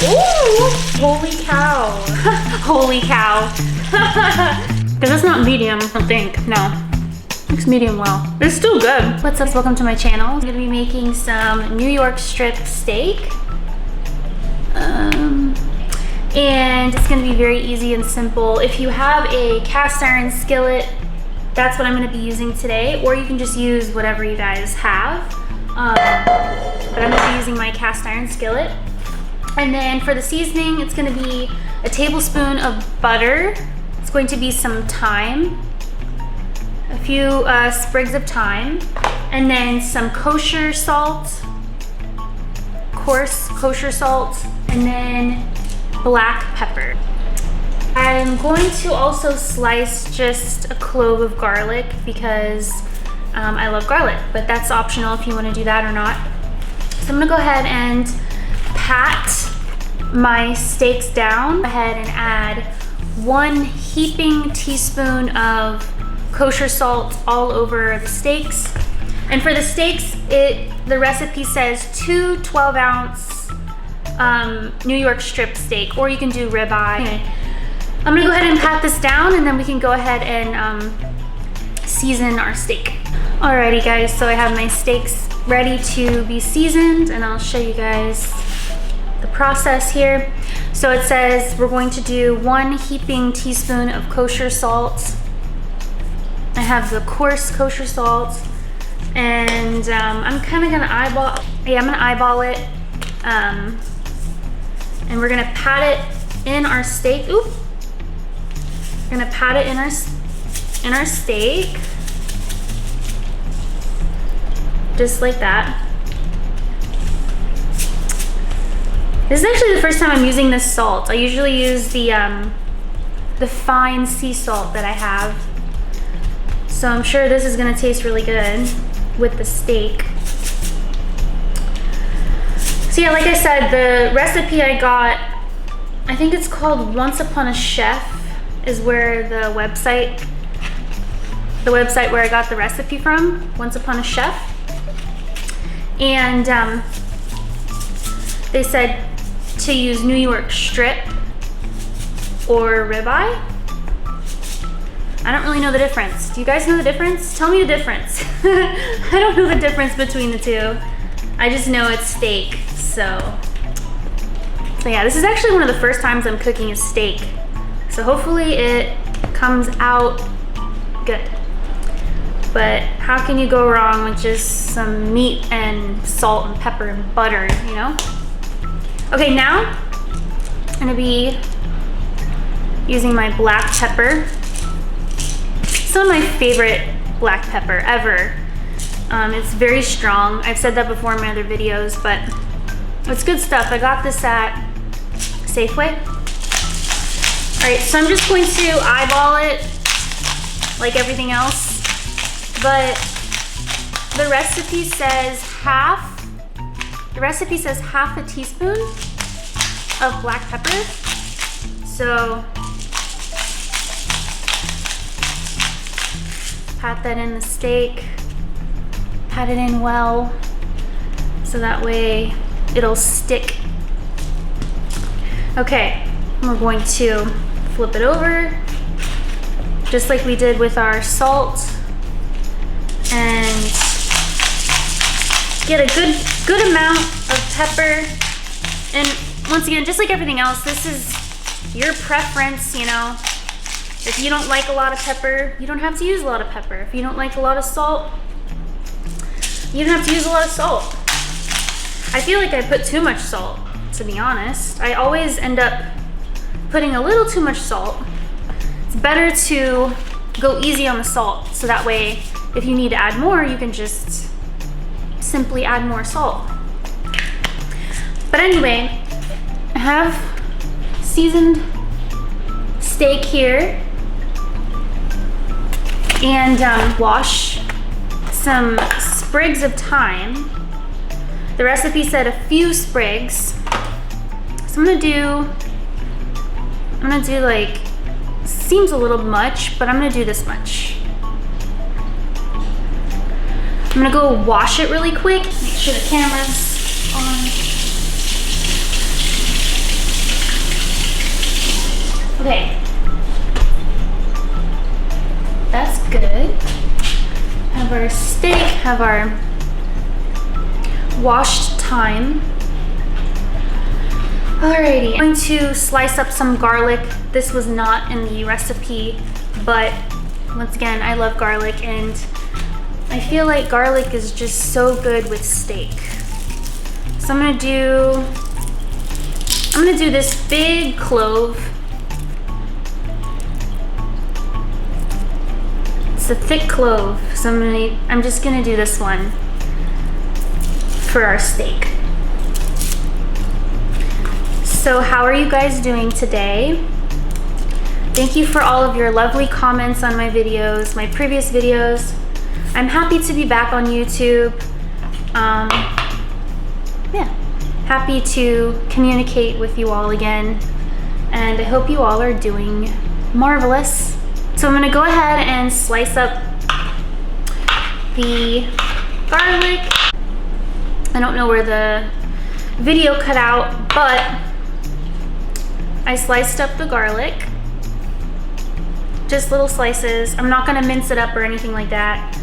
Ooh, holy cow. Holy cow. Because it's not medium, I don't think, no. Looks medium well. It's still good. What's up, welcome to my channel. I'm gonna be making some New York strip steak. And it's gonna be very easy and simple. If you have a cast iron skillet, that's what I'm gonna be using today, or you can just use whatever you guys have. But I'm gonna be using my cast iron skillet. And then for the seasoning, it's gonna be a tablespoon of butter. It's going to be some thyme, a few sprigs of thyme, and then some kosher salt, coarse kosher salt, and then black pepper. I'm going to also slice just a clove of garlic because I love garlic, but that's optional if you want to do that or not. So I'm gonna go ahead and pat my steaks down. Go ahead and add 1 heaping teaspoon of kosher salt all over the steaks. And for the steaks, the recipe says 2 12-ounce New York strip steak, or you can do ribeye. Okay. I'm gonna go ahead and pat this down, and then we can go ahead and season our steak. Alrighty guys, so I have my steaks ready to be seasoned, and I'll show you guys the process here. So it says we're going to do 1 heaping teaspoon of kosher salt. I have the coarse kosher salt, and I'm kind of gonna eyeball it. And we're gonna pat it in our steak. Oop! We're gonna pat it in our steak, just like that. This is actually the first time I'm using this salt. I usually use the fine sea salt that I have. So I'm sure this is gonna taste really good with the steak. So yeah, like I said, the recipe I got, I think it's called Once Upon a Chef, is where the website where I got the recipe from, Once Upon a Chef. And they said to use New York strip or ribeye. I don't really know the difference. Do you guys know the difference? Tell me the difference. I don't know the difference between the two. I just know it's steak, so yeah, this is actually one of the first times I'm cooking a steak. So hopefully it comes out good. But how can you go wrong with just some meat and salt and pepper and butter, you know? Okay, now I'm gonna be using my black pepper. Some of my favorite black pepper ever. It's very strong. I've said that before in my other videos, but it's good stuff. I got this at Safeway. All right, so I'm just going to eyeball it like everything else, but the recipe says half a teaspoon of black pepper. So pat that in the steak, pat it in well, so that way it'll stick. Okay, we're going to flip it over, just like we did with our salt, and get a good amount of pepper. And once again, just like everything else, this is your preference, you know. If you don't like a lot of pepper, you don't have to use a lot of pepper. If you don't like a lot of salt, you don't have to use a lot of salt. I feel like I put too much salt, to be honest. I always end up putting a little too much salt. It's better to go easy on the salt, so that way if you need to add more, you can just simply add more salt. But anyway, I have seasoned steak here, and wash some sprigs of thyme. The recipe said a few sprigs, so I'm gonna do like, seems a little much, but I'm gonna do this much. I'm gonna go wash it really quick. Make sure the camera's on. Okay. That's good. Have our steak, have our washed thyme. Alrighty, I'm going to slice up some garlic. This was not in the recipe, but once again, I love garlic and I feel like garlic is just so good with steak. So I'm gonna do this big clove. It's a thick clove, so I'm just gonna do this one for our steak. So how are you guys doing today? Thank you for all of your lovely comments on my videos, my previous videos. I'm happy to be back on YouTube. Yeah, happy to communicate with you all again. And I hope you all are doing marvelous. So I'm gonna go ahead and slice up the garlic. I don't know where the video cut out, but I sliced up the garlic, just little slices. I'm not gonna mince it up or anything like that.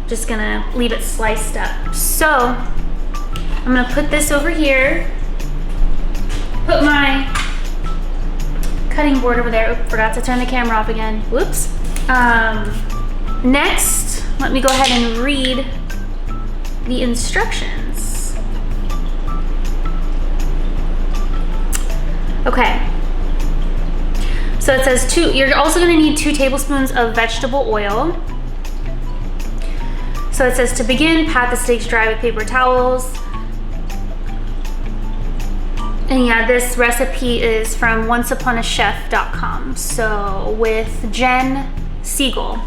Just gonna leave it sliced up. So I'm gonna put this over here, put my cutting board over there. Oop, forgot to turn the camera off again. Whoops. Next, let me go ahead and read the instructions. Okay. So it says you're also gonna need 2 tablespoons of vegetable oil. So it says to begin, pat the steaks dry with paper towels. And yeah, this recipe is from onceuponachef.com. So with Jen Siegel,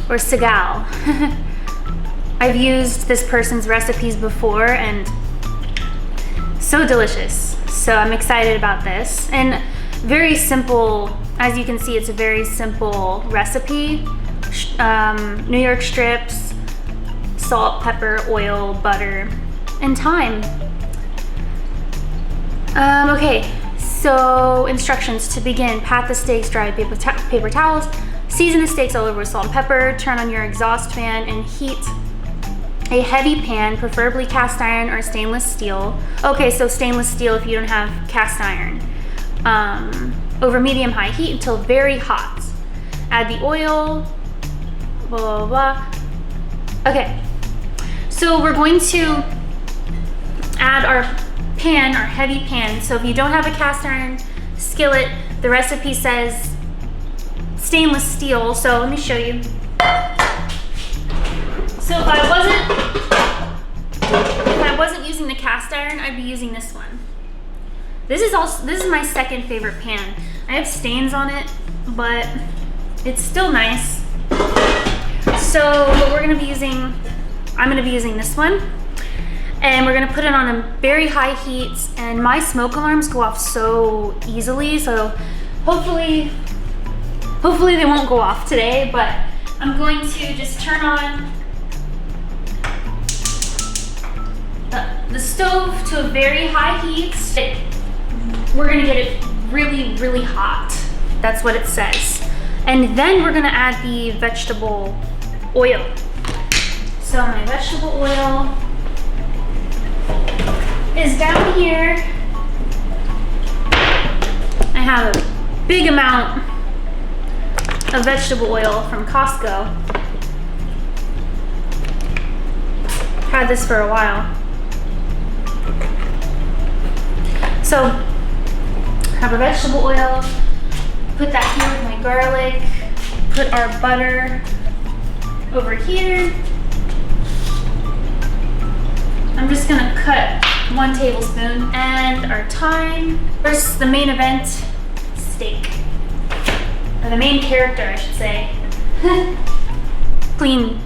or Segal. I've used this person's recipes before and so delicious. So I'm excited about this. And very simple, as you can see, it's a very simple recipe. New York strips, salt, pepper, oil, butter, and thyme. Okay, so instructions to begin. Pat the steaks dry with paper towels. Season the steaks all over with salt and pepper. Turn on your exhaust fan and heat a heavy pan, preferably cast iron or stainless steel. Okay, so stainless steel if you don't have cast iron. Over medium-high heat until very hot. Add the oil, blah, blah, blah. Okay, so we're going to add our pan, our heavy pan. So if you don't have a cast iron skillet, the recipe says stainless steel. So let me show you. So if I wasn't using the cast iron, I'd be using this one. This is my second favorite pan. I have stains on it, but it's still nice. So what we're gonna be using, I'm gonna be using this one, and we're gonna put it on a very high heat, and my smoke alarms go off so easily, so hopefully they won't go off today, but I'm going to just turn on the stove to a very high heat. We're gonna get it really, really hot. That's what it says. And then we're gonna add the vegetable oil. So my vegetable oil is down here. I have a big amount of vegetable oil from Costco. Had this for a while. So, have a vegetable oil, put that here with my garlic, put our butter over here. I'm just gonna cut 1 tablespoon, and our thyme. First, the main event, steak. Or the main character, I should say. Clean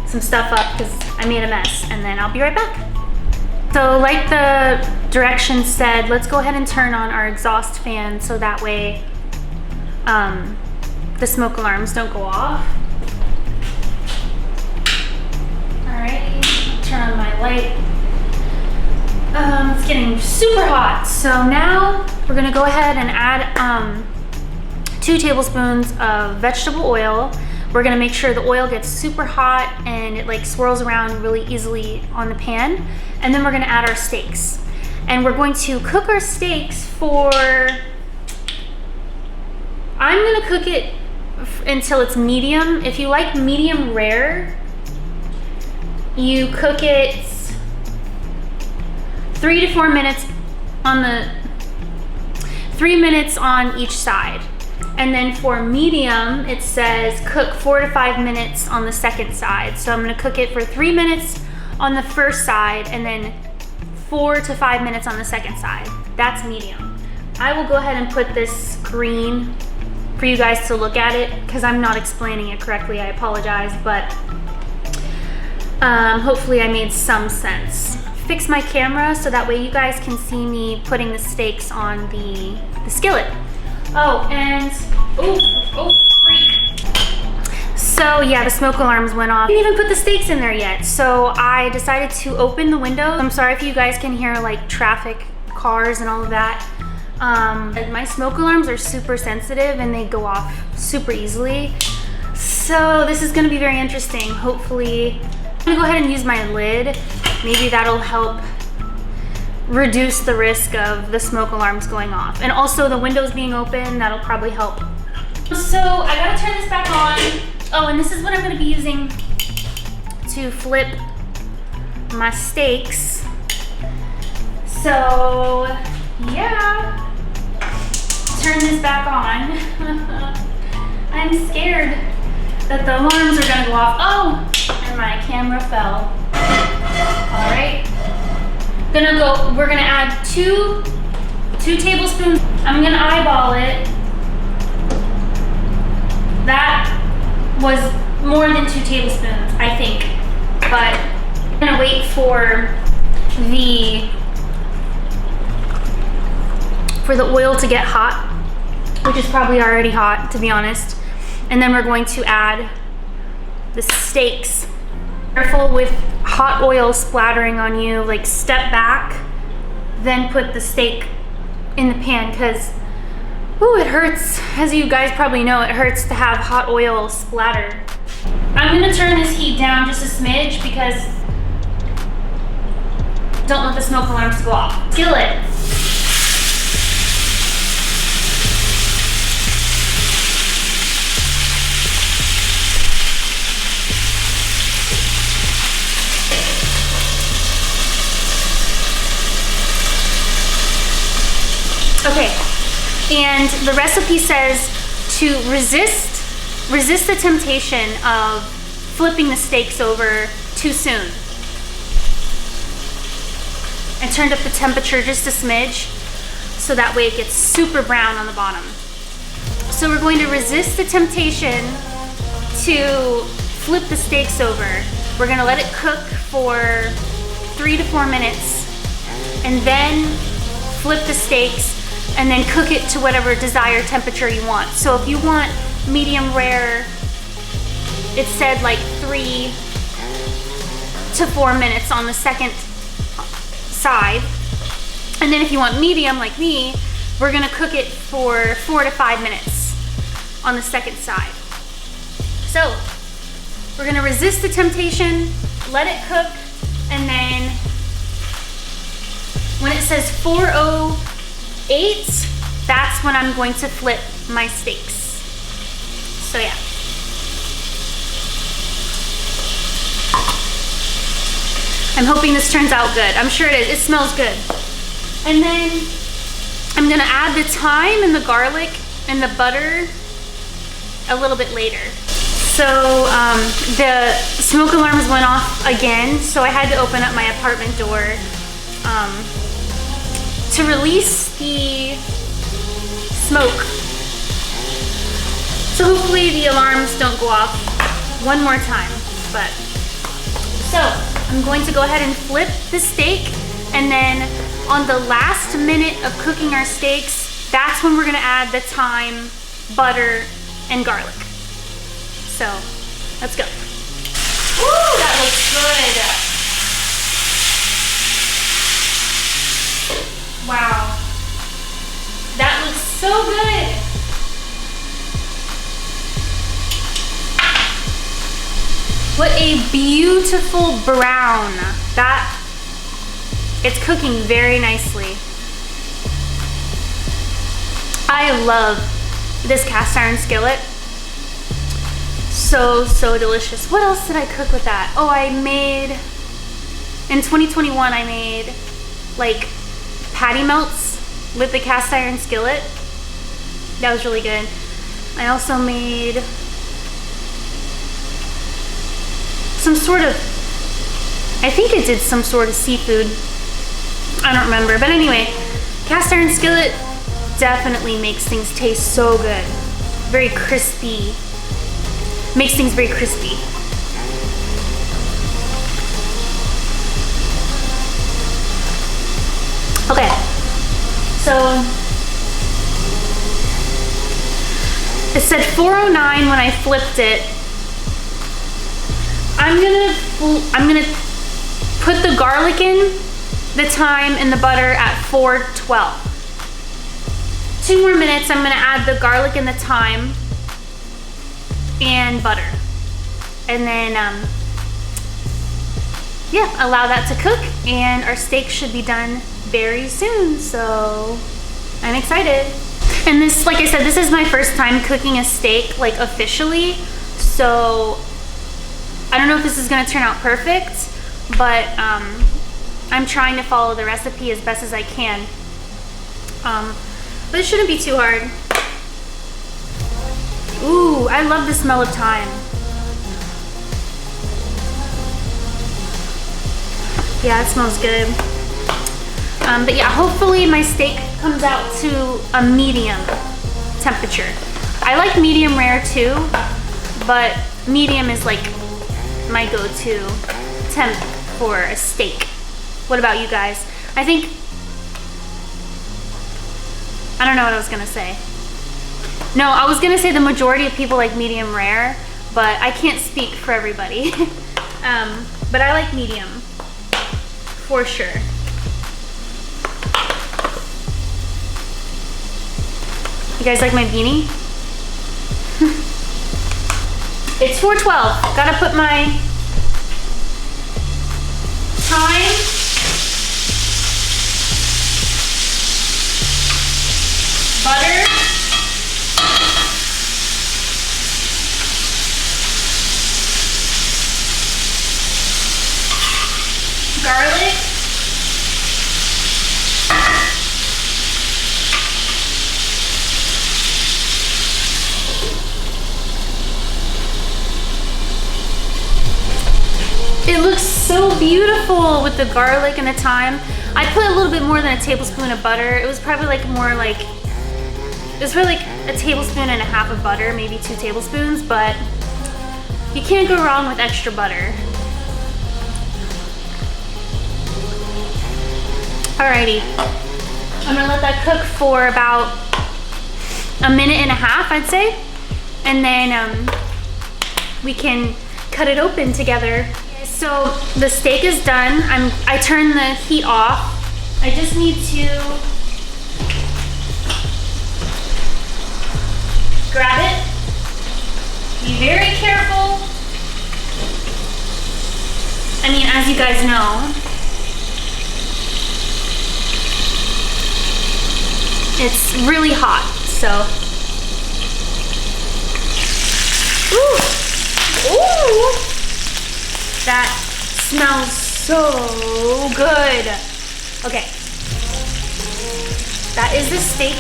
some stuff up because I made a mess, and then I'll be right back. So like the directions said, let's go ahead and turn on our exhaust fan so that way the smoke alarms don't go off. Alright, turn on my light. It's getting super hot. So now we're gonna go ahead and add 2 tablespoons of vegetable oil. We're gonna make sure the oil gets super hot and it like swirls around really easily on the pan. And then we're gonna add our steaks. And we're going to cook our steaks for, I'm gonna cook it until it's medium. If you like medium rare, you cook it 3 to 4 minutes on the, 3 minutes on each side. And then for medium, it says cook 4 to 5 minutes on the second side. So I'm gonna cook it for 3 minutes on the first side and then 4 to 5 minutes on the second side. That's medium. I will go ahead and put this screen for you guys to look at it because I'm not explaining it correctly, I apologize, but hopefully I made some sense. Fix my camera so that way you guys can see me putting the steaks on the skillet. Oh, and, oh, freak. So yeah, the smoke alarms went off. I didn't even put the steaks in there yet. So I decided to open the window. I'm sorry if you guys can hear like traffic, cars and all of that. My smoke alarms are super sensitive and they go off super easily. So this is gonna be very interesting. Hopefully, I'm gonna go ahead and use my lid. Maybe that'll help reduce the risk of the smoke alarms going off. And also the windows being open, that'll probably help. So I gotta turn this back on. Oh, and this is what I'm gonna be using to flip my steaks. So yeah, turn this back on. I'm scared that the alarms are gonna go off. Oh, and my camera fell. All right. We're gonna add two tablespoons. I'm gonna eyeball it. That was more than 2 tablespoons, I think. But I'm gonna wait for the oil to get hot, which is probably already hot, to be honest. And then we're going to add the steaks. Careful with hot oil splattering on you, like step back, then put the steak in the pan because, ooh, it hurts. As you guys probably know, it hurts to have hot oil splatter. I'm gonna turn this heat down just a smidge because don't let the smoke alarms go off. Skillet. Okay, and the recipe says to resist the temptation of flipping the steaks over too soon. I turned up the temperature just a smidge so that way it gets super brown on the bottom. So we're going to resist the temptation to flip the steaks over. We're gonna let it cook for 3 to 4 minutes and then flip the steaks and then cook it to whatever desired temperature you want. So if you want medium rare, it said like 3 to 4 minutes on the second side. And then if you want medium like me, we're gonna cook it for 4 to 5 minutes on the second side. So we're gonna resist the temptation, let it cook, and then when it says 408, that's when I'm going to flip my steaks. So yeah. I'm hoping this turns out good. I'm sure it is. It smells good. And then I'm gonna add the thyme and the garlic and the butter a little bit later. So the smoke alarms went off again, so I had to open up my apartment door to release the smoke. So hopefully the alarms don't go off one more time. But so I'm going to go ahead and flip the steak, and then on the last minute of cooking our steaks, that's when we're gonna add the thyme, butter, and garlic. So let's go. Ooh, that looks good. Wow, that looks so good. What a beautiful brown. It's cooking very nicely. I love this cast iron skillet. So delicious. What else did I cook with that? Oh, in 2021, I made like patty melts with the cast iron skillet. That was really good. I also made some sort of, I think I did some sort of seafood. I don't remember, but anyway, cast iron skillet definitely makes things taste so good. Very crispy. Makes things very crispy. Okay, so it said 409 when I flipped it. I'm gonna put the garlic in, the thyme, and the butter at 412. 2 more minutes, I'm gonna add the garlic and the thyme and butter. And then, yeah, allow that to cook, and our steak should be done very soon, so I'm excited. And this, like I said, this is my first time cooking a steak, like officially, so I don't know if this is gonna turn out perfect, but I'm trying to follow the recipe as best as I can. But it shouldn't be too hard. Ooh, I love the smell of thyme. Yeah, it smells good. But yeah, hopefully my steak comes out to a medium temperature. I like medium rare too, but medium is like my go-to temp for a steak. What about you guys? I don't know what I was gonna say. No, I was gonna say the majority of people like medium rare, but I can't speak for everybody. But I like medium, for sure. You guys like my beanie? It's 412. Gotta put my thyme, butter, garlic, it looks so beautiful with the garlic and the thyme. I put a little bit more than a tablespoon of butter. It was probably like a tablespoon and a half of butter, maybe 2 tablespoons, but you can't go wrong with extra butter. Alrighty, I'm gonna let that cook for about a minute and a half, I'd say, and then we can cut it open together. So the steak is done. I turned the heat off. I just need to grab it. Be very careful. I mean, as you guys know, it's really hot, so. Ooh, ooh, that smells so good. Okay, that is the steak.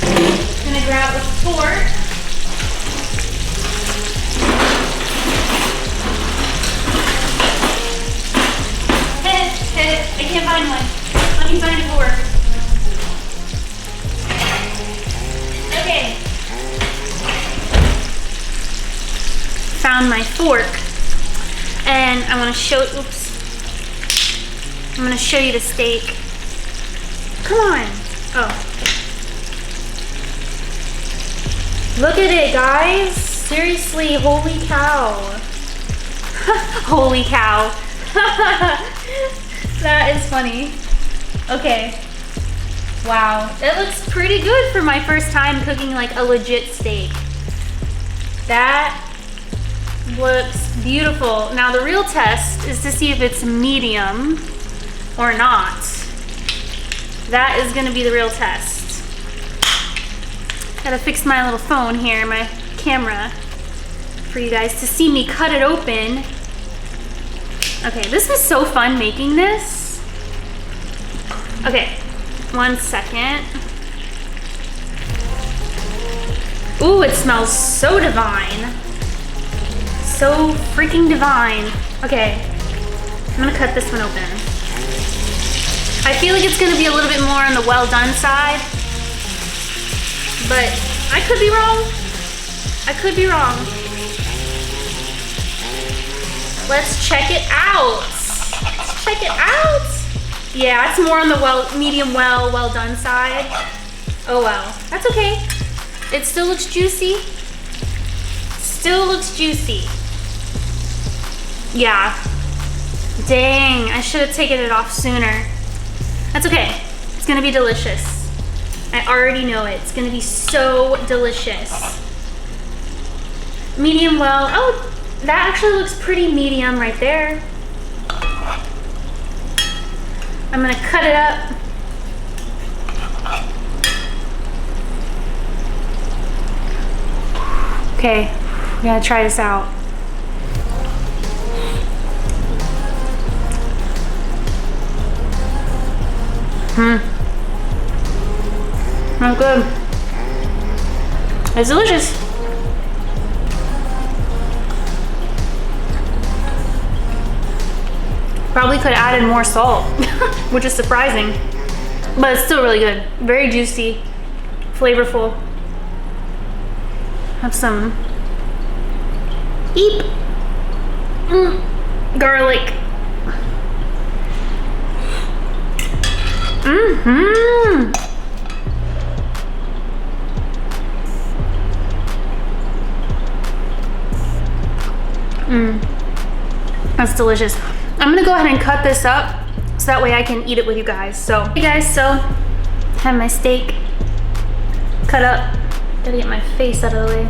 I'm gonna grab a fork. I can't find one. Let me find a fork. Okay. Found my fork. And I want to show, oops. I'm going to show you the steak. Come on. Oh. Look at it, guys. Seriously, holy cow. Holy cow. That is funny. Okay. Wow. It looks pretty good for my first time cooking like a legit steak. That Looks beautiful. Now the real test is to see if it's medium or not. That is gonna be the real test. Gotta fix my little phone here, my camera, for you guys to see me cut it open. Okay, this was so fun making this. Okay, 1 second. Ooh, it smells so divine. So freaking divine. Okay, I'm gonna cut this one open. I feel like it's gonna be a little bit more on the well done side, but I could be wrong. I could be wrong. Let's check it out. Let's check it out. Yeah, it's more on the medium well done side. Oh well, that's okay. It still looks juicy. Still looks juicy. Yeah. Dang, I should have taken it off sooner. That's okay. It's gonna be delicious. I already know it. It's gonna be so delicious. Medium well. Oh, that actually looks pretty medium right there. I'm gonna cut it up. Okay, we gotta try this out. Not good. It's delicious. Probably could have added more salt, which is surprising, but it's still really good. Very juicy, flavorful. Have some garlic. That's delicious. I'm gonna go ahead and cut this up so that way I can eat it with you guys. So, hey guys, so I have my steak cut up. Gotta get my face out of the way.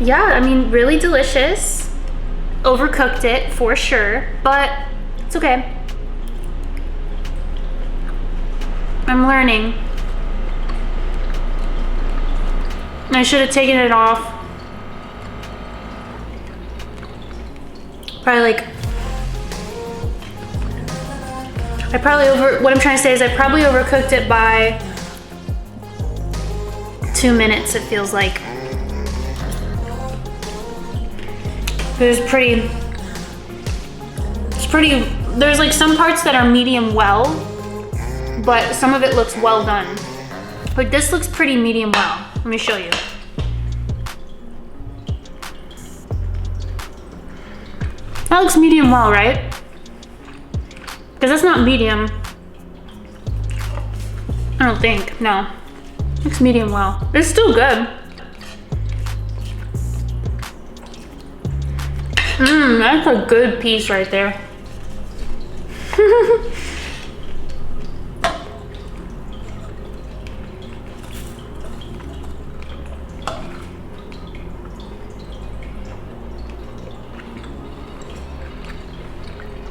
Yeah, I mean, really delicious. Overcooked it for sure, but it's okay. I'm learning. I should have taken it off. Probably like, what I'm trying to say is I probably overcooked it by 2 minutes, it feels like. It's pretty, there's like some parts that are medium well, but some of it looks well done. But this looks pretty medium well. Let me show you. That looks medium well, right? Because that's not medium. I don't think, no. Looks medium well. It's still good. That's a good piece right there.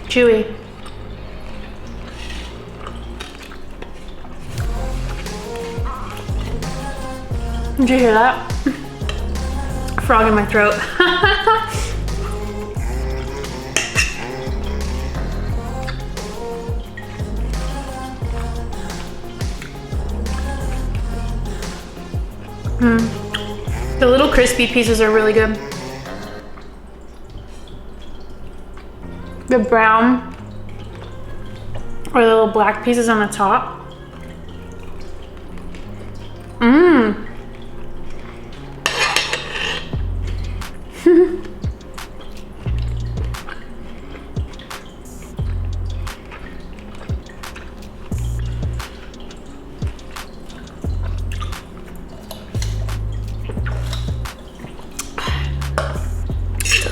Chewy. Did you hear that? Frog in my throat. The little crispy pieces are really good. The brown or the little black pieces on the top.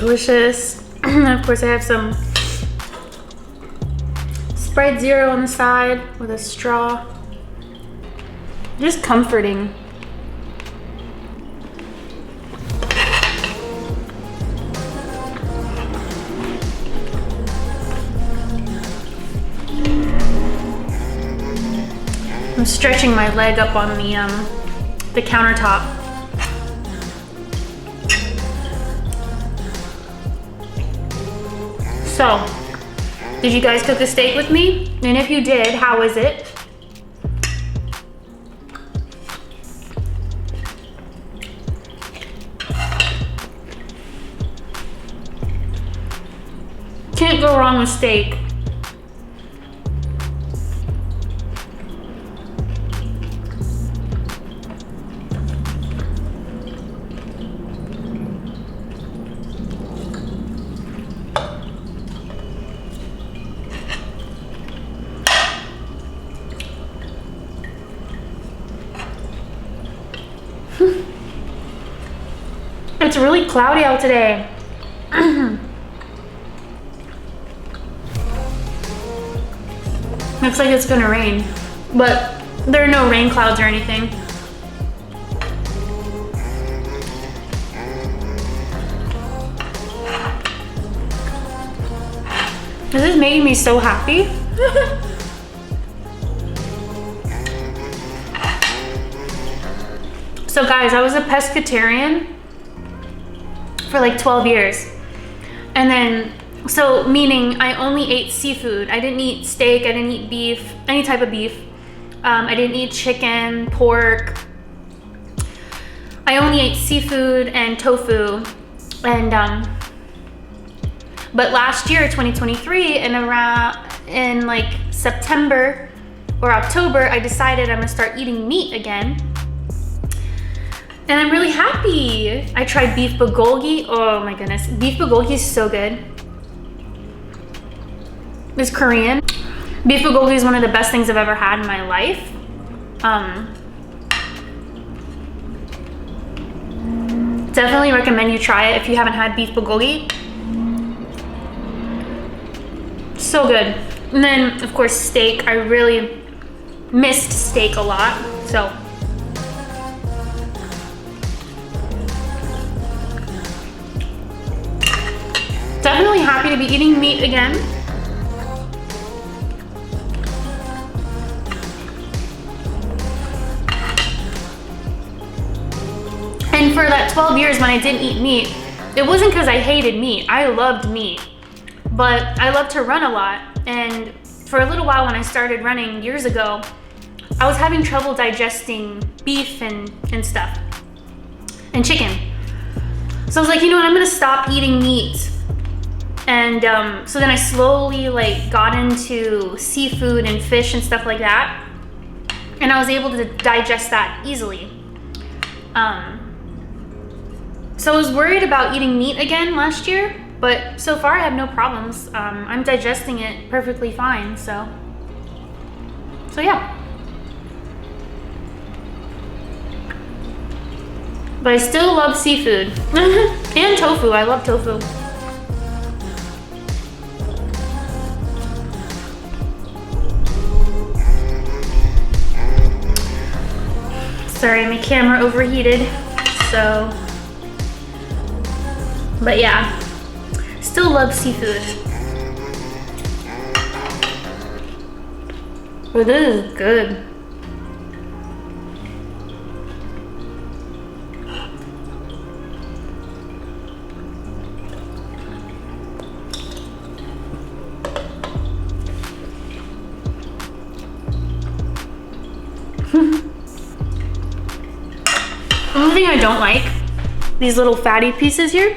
Delicious. And of course I have some Sprite Zero on the side with a straw. Just comforting. I'm stretching my leg up on the countertop. So, did you guys cook a steak with me? And if you did, how is it? Can't go wrong with steak. It's really cloudy out today. Looks like it's gonna rain, but there are no rain clouds or anything. This is making me so happy. So guys, I was a pescatarian for like 12 years. And then, so meaning I only ate seafood. I didn't eat steak, I didn't eat beef, any type of beef. I didn't eat chicken, pork. I only ate seafood and tofu. And but last year, 2023, in like September or October, I decided I'm gonna start eating meat again. And I'm really happy. I tried beef bulgogi. Oh my goodness. Beef bulgogi is so good. It's Korean. Beef bulgogi is one of the best things I've ever had in my life. Definitely recommend you try it if you haven't had beef bulgogi. So good. And then, of course, steak. I really missed steak a lot, so. Definitely happy to be eating meat again. And for that 12 years when I didn't eat meat, it wasn't because I hated meat. I loved meat, but I love to run a lot. And for a little while when I started running years ago, I was having trouble digesting beef and stuff, and chicken. So I was like, you know what, I'm gonna stop eating meat. And so then I slowly like got into seafood and fish and stuff like that. And I was able to digest that easily. So I was worried about eating meat again last year, but so far I have no problems. I'm digesting it perfectly fine, so yeah. But I still love seafood. And tofu, I love tofu. Sorry, my camera overheated, so. But yeah, still love seafood. But this is good. The only thing I don't like, these little fatty pieces here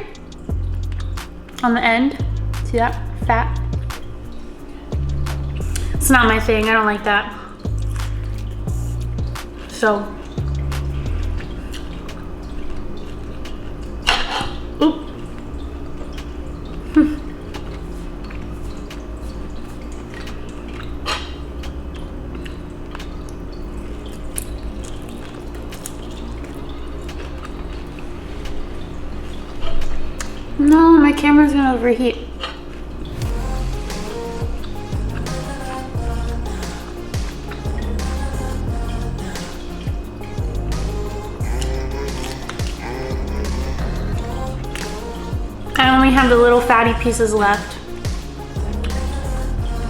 on the end. See that? Fat. It's not my thing. I don't like that. So. Oop. No, my camera's gonna overheat. I only have the little fatty pieces left.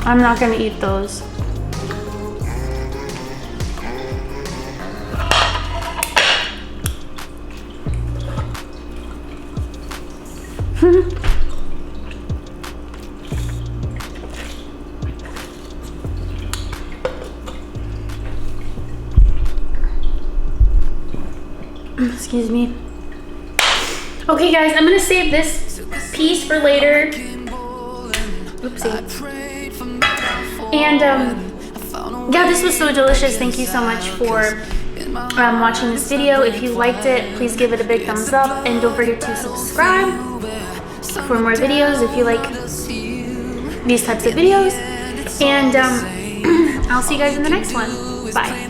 I'm not gonna eat those. Excuse me. Okay guys, I'm gonna save this piece for later. Oopsie. And yeah, this was so delicious. Thank you so much for watching this video. If you liked it, please give it a big thumbs up, and don't forget to subscribe for more videos if you like these types of videos. And I'll see you guys in the next one. Bye.